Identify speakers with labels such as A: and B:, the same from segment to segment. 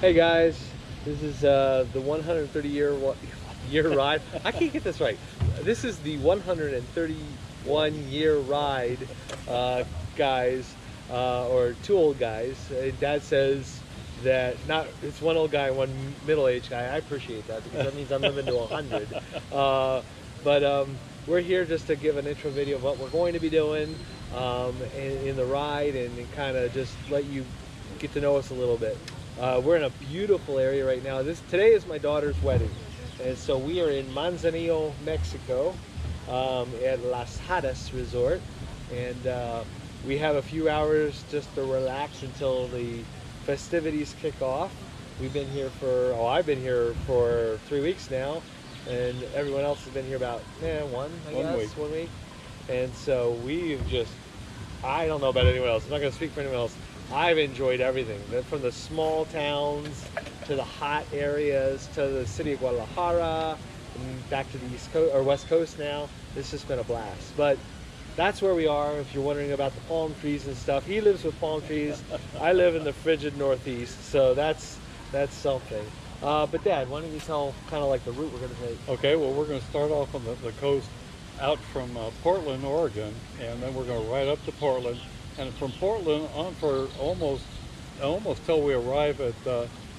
A: Hey guys, this is the 130-year ride. I can't get this right. This is the 131-year ride, guys, or two old guys. Dad says that not it's one old guy and one middle-aged guy. I appreciate that because that means I'm living to 100. But we're here just to give an intro video of what we're going to be doing in the ride and kind of just let you get to know us a little bit. We're in a beautiful area right now. Today is my daughter's wedding, and so we are in Manzanillo, Mexico, at Las Hadas Resort, and we have a few hours just to relax until the festivities kick off. We've been here for I've been here for 3 weeks now, and everyone else has been here about one week, and so we've just I don't know about anyone else. I'm not going to speak for anyone else. I've enjoyed everything, from the small towns to the hot areas to the city of Guadalajara and back to the East Coast or West Coast now. It's just been a blast. But that's where we are. If you're wondering about the palm trees and stuff, he lives with palm trees. I live in the frigid Northeast, so that's something. But Dad, why don't you tell kind of like the route we're going to take?
B: Okay, well, we're going to start off on the coast out from Portland, Oregon, and then we're going to ride up to Portland. And from Portland on for almost till we arrive at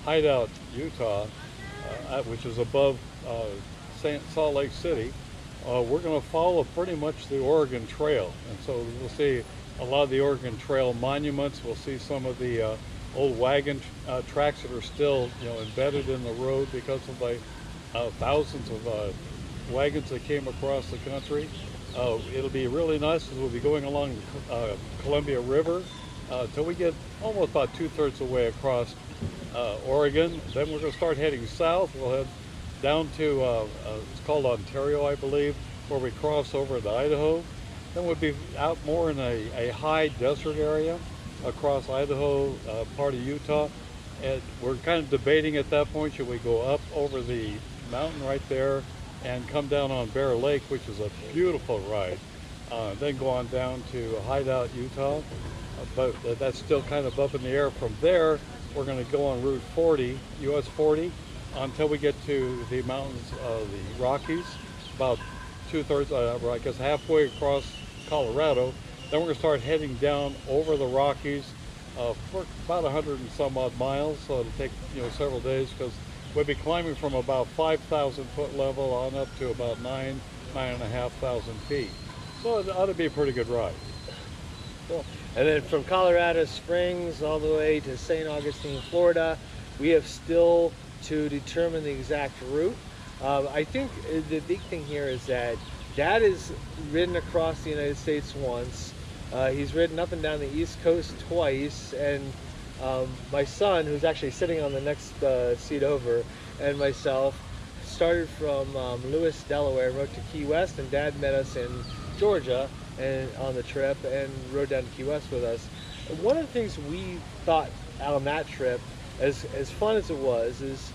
B: Hideout, Utah, which is above Salt Lake City. We're going to follow pretty much the Oregon Trail, and so we'll see a lot of the Oregon Trail monuments. We'll see some of the old wagon tracks that are still, embedded in the road because of the thousands of wagons that came across the country. It'll be really nice because we'll be going along the Columbia River till we get almost about 2/3 of the way across Oregon. Then we're going to start heading south. We'll head down to, it's called Ontario, I believe, where we cross over to Idaho. Then we'll be out more in a high desert area across Idaho, part of Utah. And we're kind of debating at that point, should we go up over the mountain right there and come down on Bear Lake, which is a beautiful ride, then go on down to Hideout, Utah, but that's still kind of up in the air. From there, we're going to go on Route 40, US 40, until we get to the mountains of the Rockies, about 2/3, I guess halfway across Colorado. Then we're going to start heading down over the Rockies for about 100 and some odd miles, so it'll take several days because we'll be climbing from about 5,000 foot level on up to about 9,500 feet. So it ought to be a pretty good ride.
A: Cool. And then from Colorado Springs all the way to St. Augustine, Florida, we have still to determine the exact route. I think the big thing here is that Dad has ridden across the United States once. He's ridden up and down the East Coast twice, and my son, who's actually sitting on the next seat over, and myself started from Lewis, Delaware, and rode to Key West, and Dad met us in Georgia and on the trip and rode down to Key West with us. And one of the things we thought on that trip, as fun as it was, is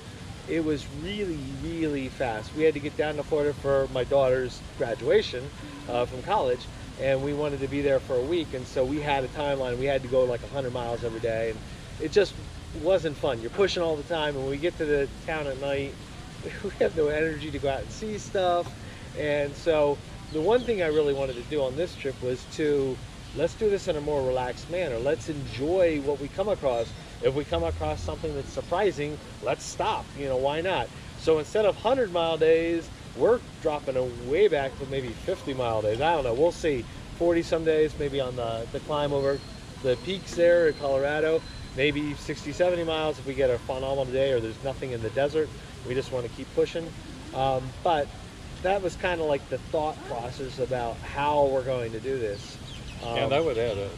A: it was really, really fast. We had to get down to Florida for my daughter's graduation from college, and we wanted to be there for a week, and so we had a timeline. We had to go like 100 miles every day, and it just wasn't fun. You're pushing all the time, and when we get to the town at night, we have no energy to go out and see stuff. And so the one thing I really wanted to do on this trip was let's do this in a more relaxed manner. Let's enjoy what we come across. If we come across something that's surprising, let's stop. Why not? So instead of 100-mile days, we're dropping it way back to maybe 50-mile days. I don't know. We'll see. 40 some days, maybe on the climb over the peaks there in Colorado. Maybe 60, 70 miles if we get a phenomenal day or there's nothing in the desert. We just want to keep pushing. But that was kind of like the thought process about how we're going to do this.
B: And I would add a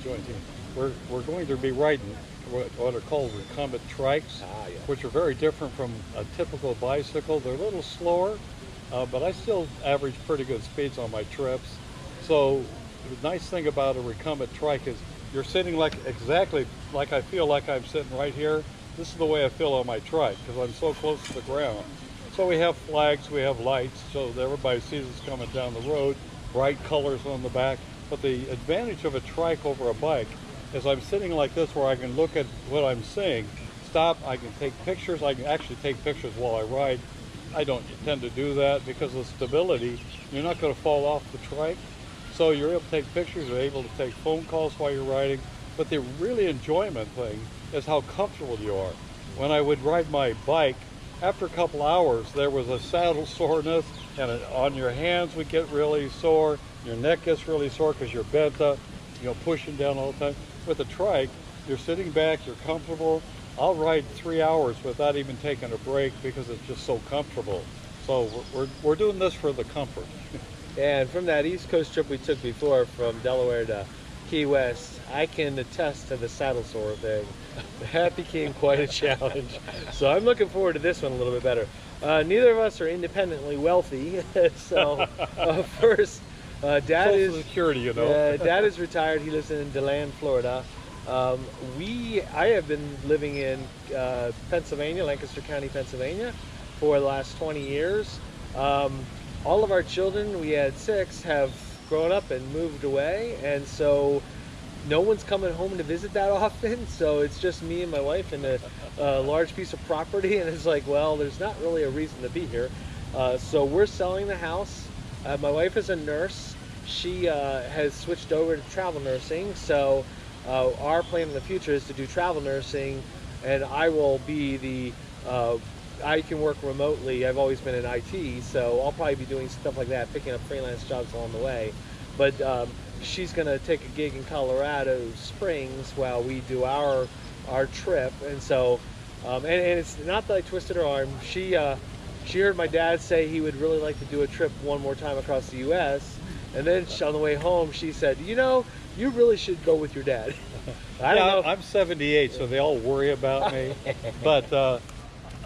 B: joint thing. We're going to be riding what are called recumbent trikes, which are very different from a typical bicycle. They're a little slower, but I still average pretty good speeds on my trips. So the nice thing about a recumbent trike is you're sitting exactly like I feel like I'm sitting right here. This is the way I feel on my trike because I'm so close to the ground. So we have flags, we have lights, so that everybody sees us coming down the road, bright colors on the back. But the advantage of a trike over a bike is I'm sitting like this where I can look at what I'm seeing. stop. I can take pictures. I can actually take pictures while I ride. I don't tend to do that because of stability. You're not going to fall off the trike. So you're able to take pictures, you're able to take phone calls while you're riding. But the really enjoyment thing is how comfortable you are. When I would ride my bike, after a couple hours, there was a saddle soreness, and on your hands would get really sore. Your neck gets really sore because you're bent up, pushing down all the time. With a trike, you're sitting back, you're comfortable. I'll ride 3 hours without even taking a break because it's just so comfortable. So we're doing this for the comfort.
A: And from that East Coast trip we took before from Delaware to Key West, I can attest to the saddle sore thing. That became quite a challenge. So I'm looking forward to this one a little bit better. Neither of us are independently wealthy. So first, Dad
B: Social Security,
A: Dad is retired. He lives in DeLand, Florida. I have been living in Pennsylvania, Lancaster County, Pennsylvania, for the last 20 years. All of our children, we had 6, have grown up and moved away, and so no one's coming home to visit that often. So it's just me and my wife and a large piece of property, and it's like, well, there's not really a reason to be here. So we're selling the house. My wife is a nurse. She has switched over to travel nursing, so our plan in the future is to do travel nursing, and I will be the I can work remotely. I've always been in IT, so I'll probably be doing stuff like that, picking up freelance jobs along the way. But she's going to take a gig in Colorado Springs while we do our trip, and so and it's not that I twisted her arm. She heard my dad say he would really like to do a trip one more time across the U.S., and then on the way home she said, you really should go with your dad. I don't know.
B: I'm 78, so they all worry about me, but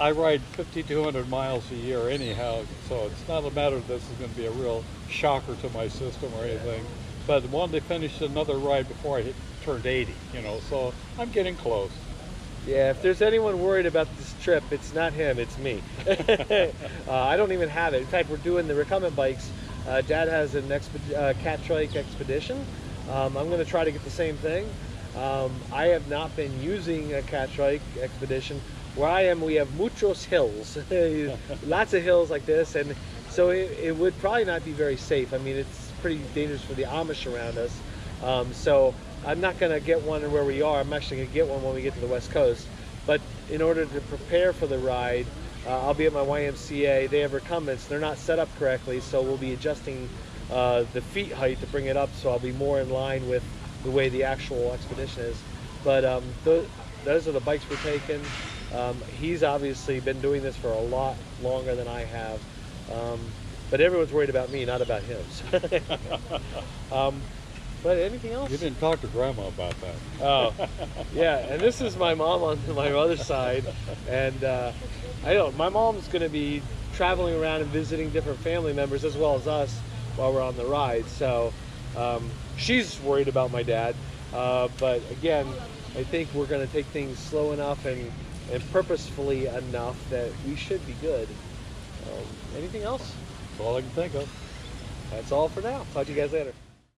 B: I ride 5,200 miles a year anyhow, so it's not a matter of this is going to be a real shocker to my system or anything. But I wanted to finish another ride before I turned 80, so I'm getting close.
A: Yeah, if there's anyone worried about this trip, it's not him, it's me. I don't even have it. In fact, we're doing the recumbent bikes. Dad has an cat trike expedition. I'm going to try to get the same thing. I have not been using a cat trike expedition. Where I am, we have muchos hills, lots of hills like this, and so it would probably not be very safe. I mean, it's pretty dangerous for the Amish around us. So I'm not going to get one where we are. I'm actually going to get one when we get to the West Coast. But in order to prepare for the ride, I'll be at my YMCA. They have recumbents. They're not set up correctly, so we'll be adjusting the feet height to bring it up so I'll be more in line with the way the actual expedition is. But those are the bikes we're taking. He's obviously been doing this for a lot longer than I have, but everyone's worried about me, not about him. But anything else?
B: You didn't talk to Grandma about that.
A: Oh, yeah, and this is my mom on my mother's side, and my mom's going to be traveling around and visiting different family members as well as us while we're on the ride, so she's worried about my dad, but again, I think we're going to take things slow enough and purposefully enough that we should be good. Anything else?
B: That's all I can think of.
A: That's all for now. Talk to you guys later.